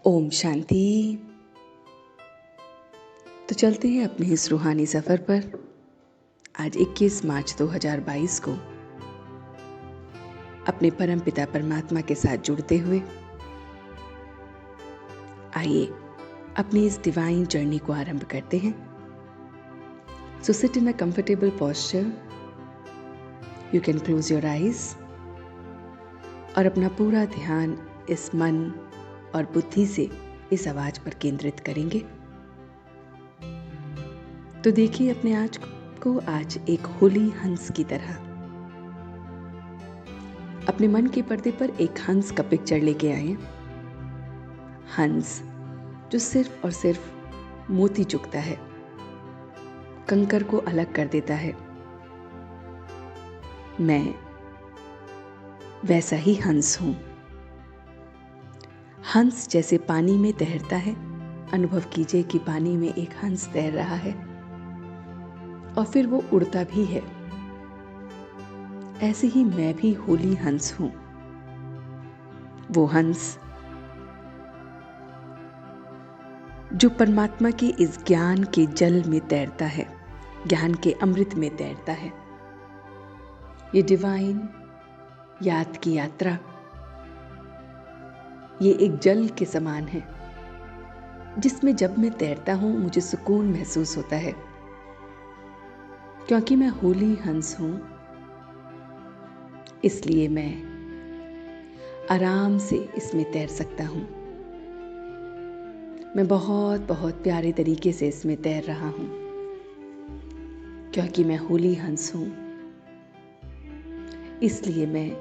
ओम शांति। तो चलते हैं अपने इस रूहानी सफर पर। आज 21 मार्च 2022 को अपने परम पिता परमात्मा के साथ जुड़ते हुए आइए अपनी इस डिवाइन जर्नी को आरंभ करते हैं। So sit in a comfortable posture. You can close your eyes और अपना पूरा ध्यान इस मन और बुद्धि से इस आवाज पर केंद्रित करेंगे। तो देखिए अपने आज एक होली हंस की तरह अपने मन के पर्दे पर एक हंस का पिक्चर लेके आए। हंस जो सिर्फ और सिर्फ मोती चुगता है, कंकर को अलग कर देता है। मैं वैसा ही हंस हूं। हंस जैसे पानी में तैरता है। अनुभव कीजिए कि पानी में एक हंस तैर रहा है और फिर वो उड़ता भी है। ऐसे ही मैं भी होली हंस हूं। वो हंस जो परमात्मा के इस ज्ञान के जल में तैरता है, ज्ञान के अमृत में तैरता है। ये डिवाइन याद की यात्रा, ये एक जल के समान है जिसमें जब मैं तैरता हूं मुझे सुकून महसूस होता है, क्योंकि मैं होली हंस हूं। इसलिए मैं आराम से इसमें तैर सकता हूं। मैं बहुत बहुत प्यारे तरीके से इसमें तैर रहा हूं, क्योंकि मैं होली हंस हूं। इसलिए मैं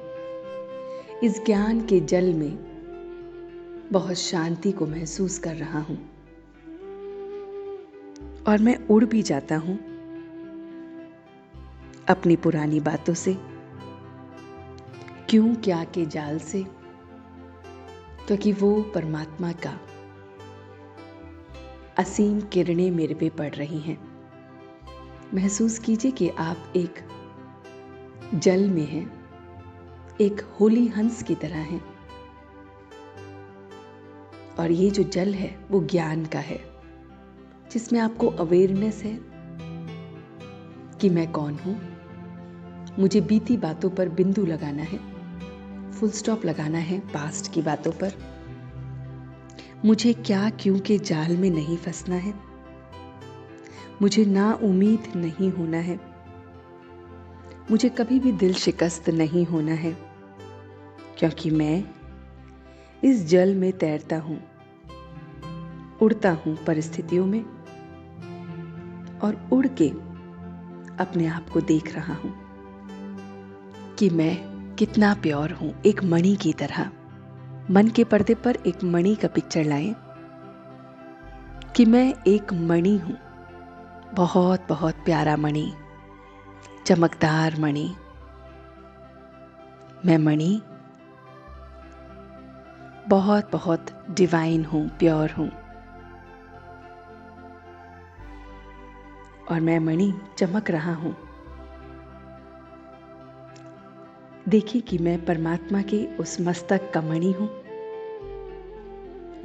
इस ज्ञान के जल में बहुत शांति को महसूस कर रहा हूं और मैं उड़ भी जाता हूं अपनी पुरानी बातों से, क्यों क्या के जाल से, क्योंकि वो परमात्मा का असीम किरणें मेरे पे पड़ रही हैं। महसूस कीजिए कि आप एक जल में हैं, एक होली हंस की तरह हैं। और ये जो जल है वो ज्ञान का है, जिसमें आपको अवेयरनेस है कि मैं कौन हूं। मुझे बीती बातों पर बिंदु लगाना है, फुल स्टॉप लगाना है पास्ट की बातों पर। मुझे क्या क्यों के जाल में नहीं फंसना है। मुझे ना उम्मीद नहीं होना है। मुझे कभी भी दिल शिकस्त नहीं होना है, क्योंकि मैं इस जल में तैरता हूं, उड़ता हूं परिस्थितियों में और उड़ के अपने आप को देख रहा हूं कि मैं कितना प्योर हूं। एक मणि की तरह मन के पर्दे पर एक मणि का पिक्चर लाएं कि मैं एक मणि हूं, बहुत बहुत प्यारा मणि, चमकदार मणि। मैं मणि बहुत बहुत डिवाइन हूं, प्योर हूं। और मैं मणि चमक रहा हूं। देखिए कि मैं परमात्मा के उस मस्तक का मणि हूं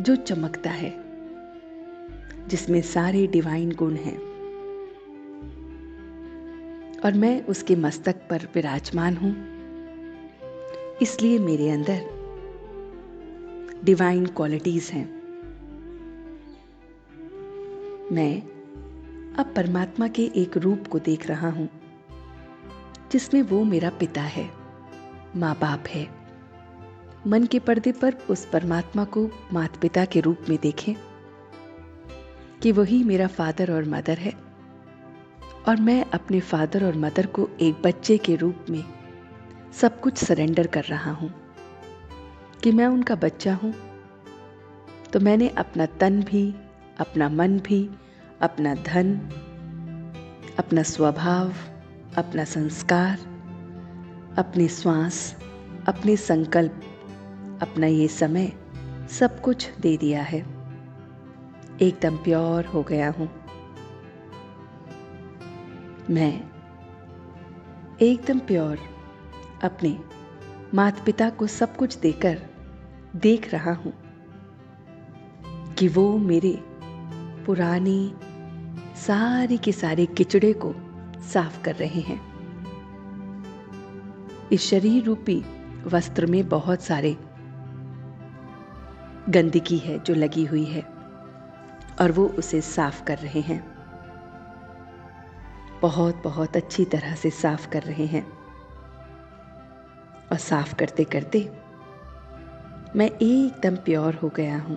जो चमकता है, जिसमें सारे डिवाइन गुण हैं। और मैं उसके मस्तक पर विराजमान हूं। इसलिए मेरे अंदर डिवाइन क्वालिटीज हैं। मैं अब परमात्मा के एक रूप को देख रहा हूं, जिसमें वो मेरा पिता है, माँ बाप है। मन के पर्दे पर उस परमात्मा को माता पिता के रूप में देखें कि वही मेरा फादर और मदर है। और मैं अपने फादर और मदर को एक बच्चे के रूप में सब कुछ सरेंडर कर रहा हूं कि मैं उनका बच्चा हूं। तो मैंने अपना तन भी, अपना मन भी, अपना धन, अपना स्वभाव, अपना संस्कार, अपनी श्वास, अपने संकल्प, अपना ये समय सब कुछ दे दिया है। एकदम प्योर हो गया हूं। मैं एकदम प्योर अपने माता पिता को सब कुछ देकर देख रहा हूं कि वो मेरे पुराने सारे के सारे किचड़े को साफ कर रहे हैं। इस शरीर रूपी वस्त्र में बहुत सारे गंदगी है जो लगी हुई है और वो उसे साफ कर रहे हैं। बहुत बहुत अच्छी तरह से साफ कर रहे हैं। और साफ करते करते मैं एकदम प्योर हो गया हूं।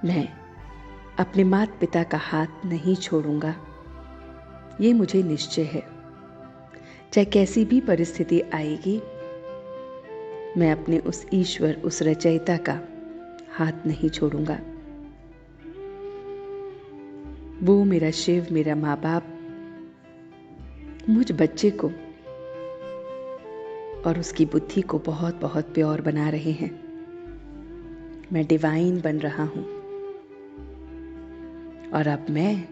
मैं अपने माता पिता का हाथ नहीं छोड़ूंगा, ये मुझे निश्चय है। चाहे कैसी भी परिस्थिति आएगी, मैं अपने उस ईश्वर, उस रचयिता का हाथ नहीं छोड़ूंगा। वो मेरा शिव, मेरा माँ बाप मुझ बच्चे को और उसकी बुद्धि को बहुत बहुत प्योर बना रहे हैं। मैं डिवाइन बन रहा हूं और अब मैं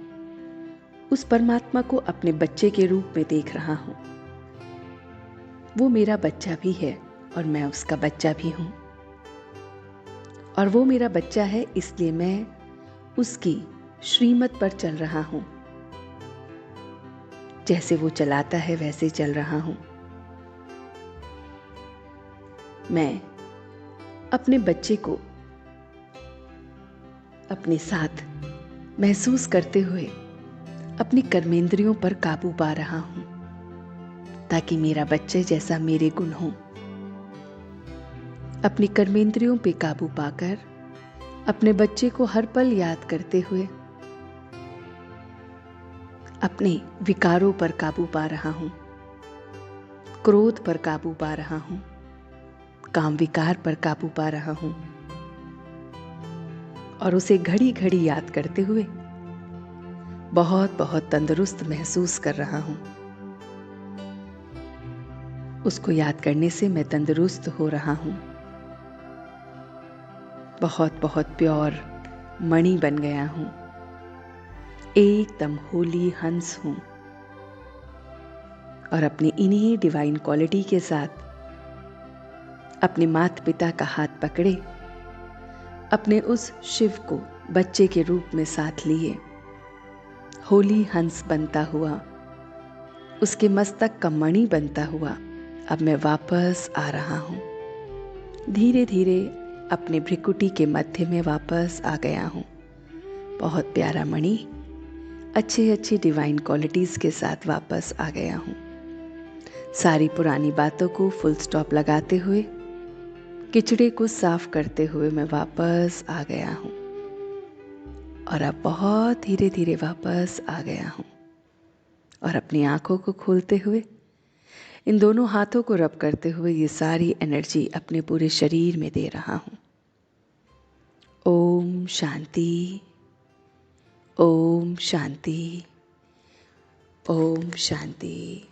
उस परमात्मा को अपने बच्चे के रूप में देख रहा हूं। वो मेरा बच्चा भी है और मैं उसका बच्चा भी हूं। और वो मेरा बच्चा है, इसलिए मैं उसकी श्रीमत पर चल रहा हूं। जैसे वो चलाता है वैसे चल रहा हूं। मैं अपने बच्चे को अपने साथ महसूस करते हुए अपनी कर्मेंद्रियों पर काबू पा रहा हूं, ताकि मेरा बच्चे जैसा मेरे गुण हो। अपनी कर्मेंद्रियों पे काबू पाकर अपने बच्चे को हर पल याद करते हुए अपने विकारों पर काबू पा रहा हूं। क्रोध पर काबू पा रहा हूं, काम विकार पर काबू पा रहा हूं और उसे घड़ी घड़ी याद करते हुए बहुत बहुत तंदुरुस्त महसूस कर रहा हूं। उसको याद करने से मैं तंदुरुस्त हो रहा हूं। बहुत बहुत प्योर मणि बन गया हूं। एकदम होली हंस हूं और अपनी इन्हीं डिवाइन क्वालिटी के साथ अपने माता पिता का हाथ पकड़े, अपने उस शिव को बच्चे के रूप में साथ लिए, होली हंस बनता हुआ, उसके मस्तक का मणि बनता हुआ अब मैं वापस आ रहा हूं। धीरे धीरे अपने भ्रिकुटी के मध्य में वापस आ गया हूं। बहुत प्यारा मणि, अच्छी अच्छी डिवाइन क्वालिटीज के साथ वापस आ गया हूं। सारी पुरानी बातों को फुल स्टॉप लगाते हुए, किचड़े को साफ करते हुए मैं वापस आ गया हूं और अब बहुत धीरे धीरे वापस आ गया हूं। और अपनी आंखों को खोलते हुए, इन दोनों हाथों को रब करते हुए ये सारी एनर्जी अपने पूरे शरीर में दे रहा हूं। ओम शांति, ओम शांति, ओम शांति।